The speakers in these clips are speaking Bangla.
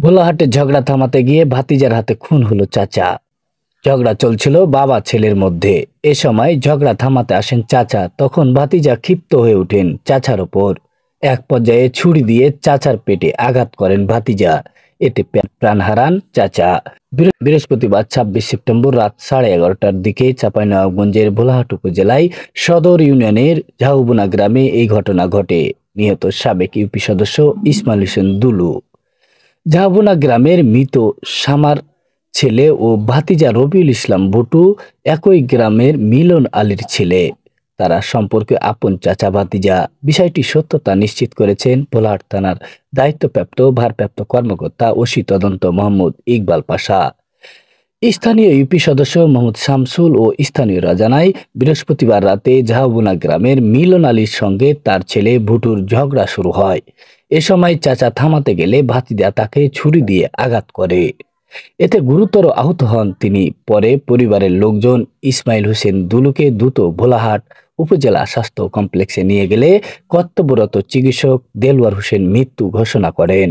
ভোলাহাটে ঝগড়া থামাতে গিয়ে ভাতিজার হাতে খুন হলো চাচা। ঝগড়া চলছিল বাবা ছেলের মধ্যে। এ সময় ঝগড়া থামাতে আসেন চাচা, তখন ভাতিজা ক্ষিপ্ত হয়ে ওঠেন চাচার ওপর। এক পর্যায়ে ছুরি দিয়ে চাচার পেটে আঘাত করেন ভাতিজা। এতে প্রাণ হারান চাচা। বৃহস্পতিবার 26 সেপ্টেম্বর রাত 11:30টার দিকে চাঁপাইনবাবগঞ্জের ভোলাহাট উপজেলায় সদর ইউনিয়নের ঝাউবনা গ্রামে এই ঘটনা ঘটে। নিহত সাবেক ইউপি সদস্য ইসমাইল হোসেন দুলু। ঝাবুনা গ্রামের মৃত সামার ছেলে ও ভাতিজা রবিউল ইসলাম ভুটু একই গ্রামের মিলন আলীর ছেলে। তারা সম্পর্কে আপন চাচা ভাতিজা। বিষয়টি সত্যতা নিশ্চিত করেছেন ভোলাহাট থানার দায়িত্বপ্রাপ্ত ভারপ্রাপ্ত কর্মকর্তা ওসি তদন্ত মোহাম্মদ ইকবাল পাশা। স্থানীয় ইউপি সদস্য মোহাম্মদ শামসুল ও স্থানীয়রা জানায়, বৃহস্পতিবার রাতে ঝাউবুনা গ্রামের মিলন আলীর সঙ্গে তার ছেলে ভুটুর ঝগড়া শুরু হয়। এ সময় চাচা থামাতে গেলে ভাতিজা তাকে ছুরি দিয়ে আঘাত করে। এতে গুরুতর আহত হন তিনি। পরে পরিবারের লোকজন ইসমাইল হোসেন দুলুকে দ্রুত ভোলাহাট উপজেলা স্বাস্থ্য কমপ্লেক্সে নিয়ে গেলে কর্তব্যরত চিকিৎসক দেলওয়ার হোসেন মৃত্যু ঘোষণা করেন।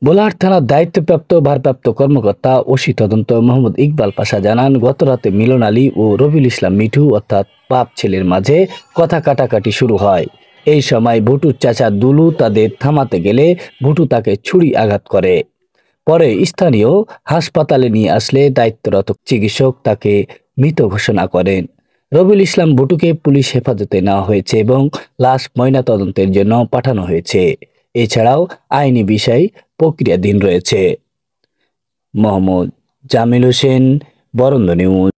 ভোলাহাট থানার দায়িত্বপ্রাপ্ত ভারপ্রাপ্ত কর্মকর্তা ওসি তদন্ত মোহাম্মদ ইকবাল পাশা জানান, গতরাতে মিলন আলী ও রবিউল ইসলাম মিঠু অর্থাৎ বাপ ছেলের মাঝে কথা কাটাকাটি শুরু হয়। এই সময় ভুটুর চাচা দুলু তাদের থামাতে গেলে ভুটু তাকে ছুরি আঘাত করে। পরে স্থানীয় হাসপাতালে নিয়ে আসলে দায়িত্বরত চিকিৎসক তাকে মৃত ঘোষণা করেন। রবিউল ইসলাম ভুটুকে পুলিশ হেফাজতে নেওয়া হয়েছে এবং লাশ ময়নাতদন্তের জন্য পাঠানো হয়েছে। এছাড়াও আইনি বিষয় প্রক্রিয়াধীন রয়েছে। মোহাম্মদ জামিল হোসেন, বরেন্দ্র নিউজ।